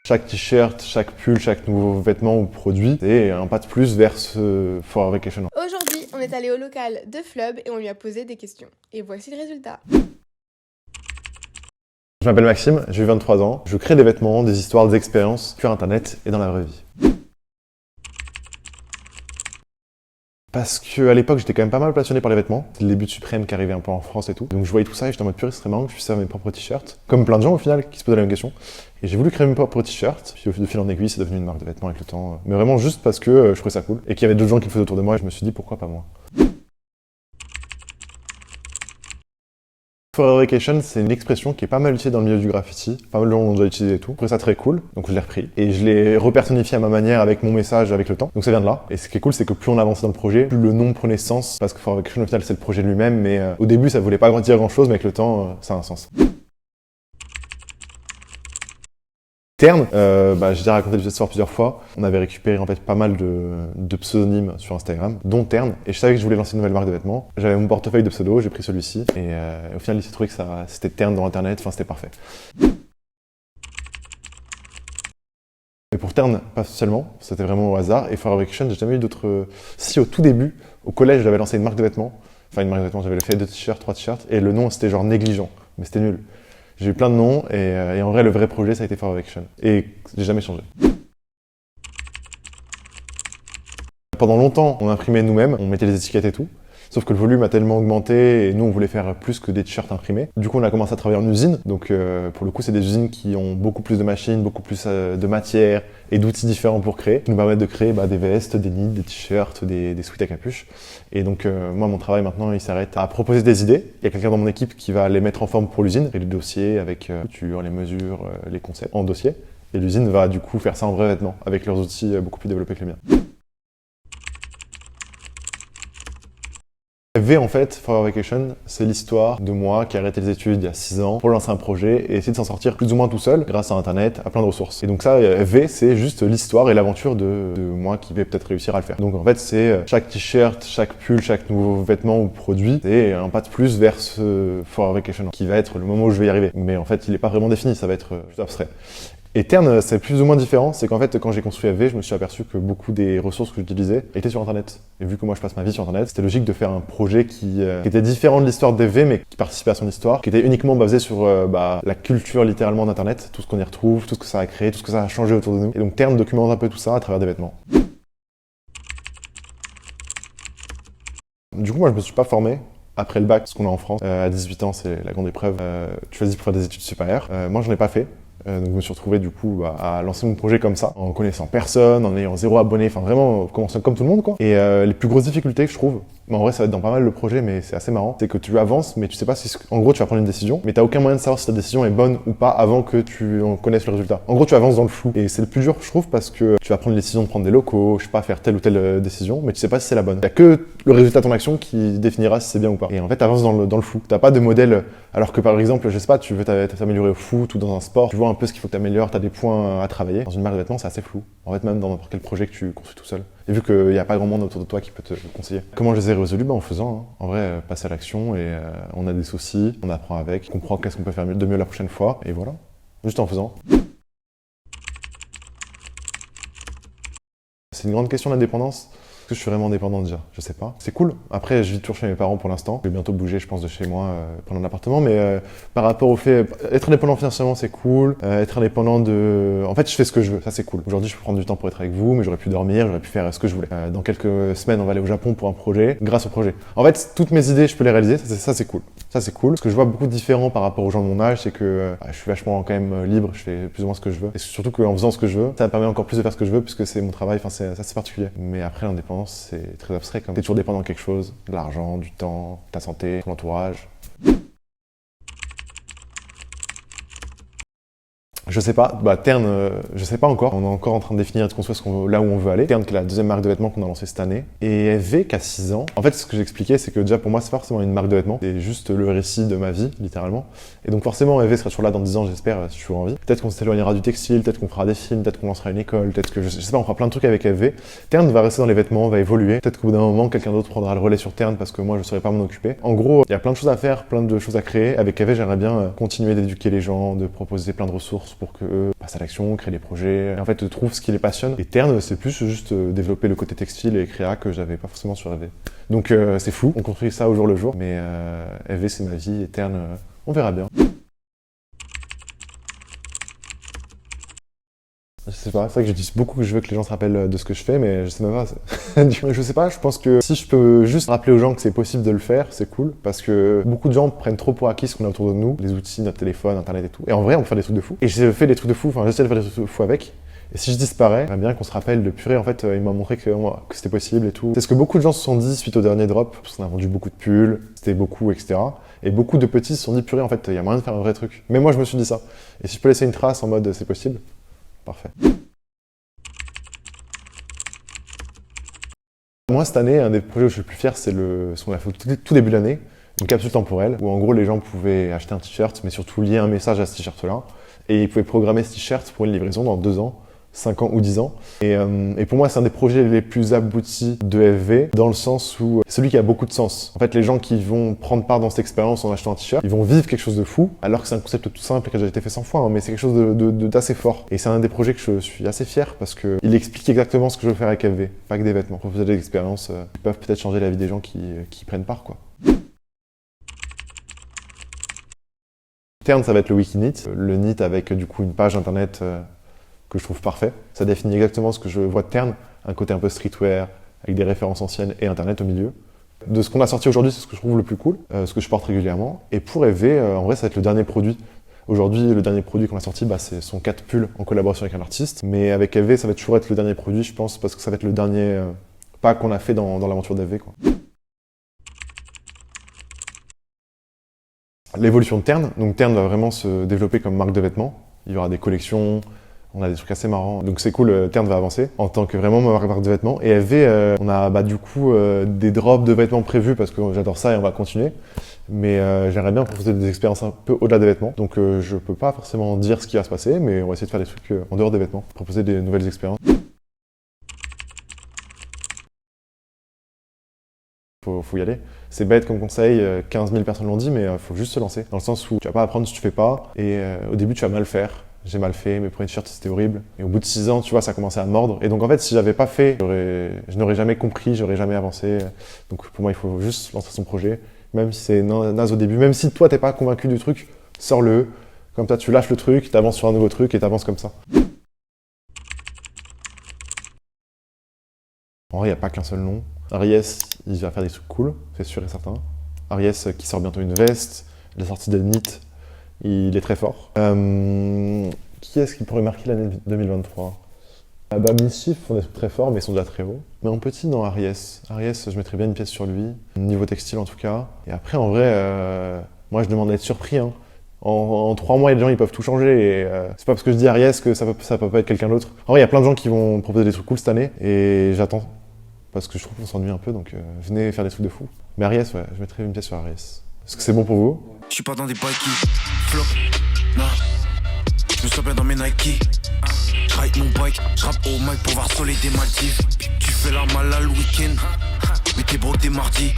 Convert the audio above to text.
chaque t-shirt, chaque pull, chaque nouveau vêtement ou produit, c'est un pas de plus vers ce For Vacation. Aujourd'hui, on est allé au local de Flub et on lui a posé des questions. Et voici le résultat. Je m'appelle Maxime, j'ai 23 ans, je crée des vêtements, des histoires, des expériences sur internet et dans la vraie vie. Parce qu'à l'époque, j'étais quand même pas mal passionné par les vêtements. C'était le début de Suprême qui arrivait un peu en France et tout. Donc je voyais tout ça et j'étais en mode purée, ce serait marrant que je puisse faire mes propres t-shirts. Comme plein de gens au final qui se posaient la même question. Et j'ai voulu créer mes propres t-shirts. Puis de fil en aiguille, c'est devenu une marque de vêtements avec le temps. Mais vraiment juste parce que je trouvais ça cool. Et qu'il y avait d'autres gens qui le faisaient autour de moi et je me suis dit pourquoi pas moi. For Vacation, c'est une expression qui est pas mal utilisée dans le milieu du graffiti. Pas mal de gens l'ont déjà utilisé et tout. Je trouvais ça très cool, donc je l'ai repris. Et je l'ai repersonnifié à ma manière avec mon message avec le temps. Donc ça vient de là. Et ce qui est cool, c'est que plus on avançait dans le projet, plus le nom prenait sens. Parce que For Vacation, au final, c'est le projet lui-même. Mais au début, ça voulait pas dire grand chose, mais avec le temps, ça a un sens. Terne, j'ai déjà raconté cette histoire plusieurs fois. On avait récupéré en fait pas mal de pseudonymes sur Instagram, dont Terne, et je savais que je voulais lancer une nouvelle marque de vêtements. J'avais mon portefeuille de pseudo, j'ai pris celui-ci, et au final il s'est trouvé que c'était Terne dans internet, enfin c'était parfait. Mais pour Terne, pas seulement, c'était vraiment au hasard, et For Vacation, j'ai jamais eu d'autres... Si au tout début, au collège, j'avais lancé une marque de vêtements, j'avais fait 2 t-shirts, 3 t-shirts, et le nom c'était genre négligent, mais c'était nul. J'ai eu plein de noms et en vrai, le vrai projet, ça a été For Vacation. Et j'ai jamais changé. Pendant longtemps, on imprimait nous-mêmes, on mettait les étiquettes et tout. Sauf que le volume a tellement augmenté et nous, on voulait faire plus que des t-shirts imprimés. Du coup, on a commencé à travailler en usine. Donc, pour le coup, c'est des usines qui ont beaucoup plus de machines, beaucoup plus de matière et d'outils différents pour créer, qui nous permettent de créer des vestes, des nids, des t-shirts, des sweats à capuche. Et donc, moi, mon travail maintenant, il s'arrête à proposer des idées. Il y a quelqu'un dans mon équipe qui va les mettre en forme pour l'usine, et les dossiers avec les mesures, les concepts en dossier. Et l'usine va du coup faire ça en vrai vêtement, avec leurs outils beaucoup plus développés que les miens. V en fait, For Vacation, c'est l'histoire de moi qui a arrêté les études il y a 6 ans pour lancer un projet et essayer de s'en sortir plus ou moins tout seul grâce à internet, à plein de ressources. Et donc ça, V, c'est juste l'histoire et l'aventure de moi qui vais peut-être réussir à le faire. Donc en fait, c'est chaque t-shirt, chaque pull, chaque nouveau vêtement ou produit, c'est un pas de plus vers ce For Vacation qui va être le moment où je vais y arriver. Mais en fait, il n'est pas vraiment défini, ça va être juste abstrait. Et Terne, c'est plus ou moins différent, c'est qu'en fait, quand j'ai construit AV, je me suis aperçu que beaucoup des ressources que j'utilisais étaient sur Internet. Et vu que moi je passe ma vie sur Internet, c'était logique de faire un projet qui était différent de l'histoire d'AV, mais qui participait à son histoire, qui était uniquement basé sur la culture littéralement d'Internet, tout ce qu'on y retrouve, tout ce que ça a créé, tout ce que ça a changé autour de nous. Et donc Terne documente un peu tout ça à travers des vêtements. Du coup, moi je me suis pas formé après le bac, ce qu'on a en France. À 18 ans, c'est la grande épreuve. Tu choisis pour faire des études supérieures. Moi, j'en ai pas fait. Donc je me suis retrouvé du coup à lancer mon projet comme ça, en connaissant personne, en ayant 0 abonné, enfin vraiment commençant comme tout le monde quoi. Et les plus grosses difficultés que je trouve, mais en vrai ça va être dans pas mal le projet mais c'est assez marrant, c'est que tu avances mais tu sais pas si... En gros tu vas prendre une décision, mais t'as aucun moyen de savoir si ta décision est bonne ou pas avant que tu en connaisses le résultat. En gros tu avances dans le flou et c'est le plus dur je trouve parce que tu vas prendre une décision de prendre des locaux, je sais pas, faire telle ou telle décision, mais tu sais pas si c'est la bonne. Il y a que le résultat de ton action qui définira si c'est bien ou pas. Et en fait t'avances dans le flou. T'as pas de modèle, alors que par exemple, je sais pas, tu veux t'améliorer au foot ou dans un sport, tu vois un peu ce qu'il faut que t'améliores, t'as des points à travailler. Dans une marque de vêtements, c'est assez flou. En fait, même dans n'importe quel projet que tu construis tout seul. Et vu qu'il n'y a pas grand monde autour de toi qui peut te conseiller. Comment je les ai résolus? En faisant. Hein. En vrai, passer à l'action et on a des soucis, on apprend avec, on comprend qu'est-ce qu'on peut faire de mieux la prochaine fois, et voilà. Juste en faisant. C'est une grande question l'indépendance. Est-ce que je suis vraiment indépendant déjà? Je sais pas. C'est cool. Après, je vis toujours chez mes parents pour l'instant. Je vais bientôt bouger, je pense, de chez moi, prendre un appartement. Mais par rapport au fait, être indépendant financièrement, c'est cool. Être indépendant de... En fait, je fais ce que je veux. Ça, c'est cool. Aujourd'hui, je peux prendre du temps pour être avec vous, mais j'aurais pu dormir, j'aurais pu faire ce que je voulais. Dans quelques semaines, on va aller au Japon pour un projet, grâce au projet. En fait, toutes mes idées, je peux les réaliser. Ça, c'est cool. Ça, c'est cool. Ce que je vois beaucoup de différent par rapport aux gens de mon âge, c'est que je suis vachement quand même libre. Je fais plus ou moins ce que je veux. Et surtout qu'en faisant ce que je veux, ça me permet encore plus de faire ce que je veux, puisque c'est mon travail. Enfin, c'est assez particulier. Mais après, l'indépendance, c'est très abstrait. T'es toujours dépendant de quelque chose, de l'argent, du temps, ta santé, ton entourage. Je sais pas, Terne, je sais pas encore. On est encore en train de définir et de construire là où on veut aller. Terne, qui est la deuxième marque de vêtements qu'on a lancée cette année. Et V, qui a 6 ans. En fait, ce que j'expliquais, c'est que déjà pour moi, c'est pas forcément une marque de vêtements. C'est juste le récit de ma vie, littéralement. Et donc forcément, V sera toujours là dans 10 ans, j'espère, si je suis en vie. Peut-être qu'on s'éloignera du textile, peut-être qu'on fera des films, peut-être qu'on lancera une école, peut-être que, je sais pas, on fera plein de trucs avec V. Terne va rester dans les vêtements, va évoluer. Peut-être qu'au bout d'un moment, quelqu'un d'autre prendra le relais sur Terne parce que moi, je saurais pas m'en occuper. En gros, il y a plein de choses à faire, plein de choses à créer. Avec V, j'aimerais bien continuer d'éduquer les gens, de proposer plein de ressources pour qu'eux passent à l'action, créent des projets, et en fait trouvent ce qui les passionne. Et Tern, c'est plus juste développer le côté textile et créa que j'avais pas forcément sur EV. Donc c'est fou, on construit ça au jour le jour, mais EV c'est ma vie et Tern, on verra bien. Je sais pas, c'est vrai que je dis beaucoup que je veux que les gens se rappellent de ce que je fais, mais je sais même pas. Je sais pas, je pense que si je peux juste rappeler aux gens que c'est possible de le faire, c'est cool, parce que beaucoup de gens prennent trop pour acquis ce qu'on a autour de nous, les outils, notre téléphone, internet et tout. Et en vrai, on peut faire des trucs de fou. Et j'ai fait des trucs de fou, enfin j'essaie de faire des trucs de fou avec. Et si je disparais, j'aimerais bien qu'on se rappelle de purée, en fait, il m'a montré que c'était possible et tout. C'est ce que beaucoup de gens se sont dit suite au dernier drop, parce qu'on a vendu beaucoup de pulls, c'était beaucoup, etc. Et beaucoup de petits se sont dit purée, en fait, il y a moyen de faire un vrai truc. Mais moi, je me suis dit ça. Et si je peux laisser une trace en mode c'est possible, parfait. Moi, cette année, un des projets où je suis le plus fier, c'est ce qu'on a fait tout début de l'année, une capsule temporelle, où en gros, les gens pouvaient acheter un t-shirt, mais surtout lier un message à ce t-shirt-là, et ils pouvaient programmer ce t-shirt pour une livraison dans 2 ans, 5 ans ou 10 ans. Et pour moi, c'est un des projets les plus aboutis de FV, dans le sens où c'est celui qui a beaucoup de sens. En fait, les gens qui vont prendre part dans cette expérience en achetant un t-shirt, ils vont vivre quelque chose de fou, alors que c'est un concept tout simple et qui a déjà été fait 100 fois, hein, mais c'est quelque chose d'assez fort. Et c'est un des projets que je suis assez fier, parce qu'il explique exactement ce que je veux faire avec FV, pas que des vêtements. Proposer des expériences qui peuvent peut-être changer la vie des gens qui prennent part, quoi. Tern, ça va être le Wikineat. Le Knit avec du coup une page internet que je trouve parfait. Ça définit exactement ce que je vois de Tern, un côté un peu streetwear, avec des références anciennes et internet au milieu. De ce qu'on a sorti aujourd'hui, c'est ce que je trouve le plus cool, ce que je porte régulièrement. Et pour EV, en vrai, ça va être le dernier produit. Aujourd'hui, le dernier produit qu'on a sorti, ce sont 4 pulls en collaboration avec un artiste. Mais avec EV, ça va toujours être le dernier produit, je pense, parce que ça va être le dernier pas qu'on a fait dans l'aventure d'EV, quoi. L'évolution de Tern. Donc Tern va vraiment se développer comme marque de vêtements. Il y aura des collections, on a des trucs assez marrants. Donc c'est cool, Tern va avancer en tant que vraiment marque de vêtements. Et FV, on a du coup des drops de vêtements prévus parce que j'adore ça et on va continuer. Mais j'aimerais bien proposer des expériences un peu au-delà des vêtements. Donc je peux pas forcément dire ce qui va se passer, mais on va essayer de faire des trucs en dehors des vêtements, proposer des nouvelles expériences. Faut y aller. C'est bête comme conseil, 15 000 personnes l'ont dit, mais faut juste se lancer. Dans le sens où tu vas pas apprendre si tu fais pas, et au début tu vas mal faire. J'ai mal fait, mes premiers t-shirts c'était horrible. Et au bout de 6 ans, tu vois, ça commençait à mordre. Et donc en fait, si j'avais pas fait, je n'aurais jamais compris, j'aurais jamais avancé. Donc pour moi, il faut juste lancer son projet, même si c'est naze au début. Même si toi, t'es pas convaincu du truc, sors-le. Comme ça, tu lâches le truc, t'avances sur un nouveau truc et t'avances comme ça. En vrai, il n'y a pas qu'un seul nom. Aries, il va faire des trucs cool, c'est sûr et certain. Aries qui sort bientôt une veste, la sortie de Knit, il est très fort. Qui est-ce qui pourrait marquer l'année 2023 ? Mischief font des trucs très forts, mais ils sont déjà très hauts. Mais en petit, non, Aries. Aries, je mettrais bien une pièce sur lui, niveau textile en tout cas. Et après, en vrai, moi je demande à être surpris. Hein. En 3 mois, les gens ils peuvent tout changer. Et c'est pas parce que je dis Aries que ça peut pas être quelqu'un d'autre. En vrai, il y a plein de gens qui vont proposer des trucs cool cette année, et j'attends. Parce que je trouve qu'on s'ennuie un peu, donc venez faire des trucs de fou. Mais Aries, ouais, je mettrais une pièce sur Aries. Est-ce que c'est bon pour vous ? Je suis pas dans des bails qui flop, non. Je me sens bien dans mes Nike. Je ride mon bike, je rappe au mic pour voir soleil des Maldives. Tu fais la malade le week-end, mais t'es broke des mardis.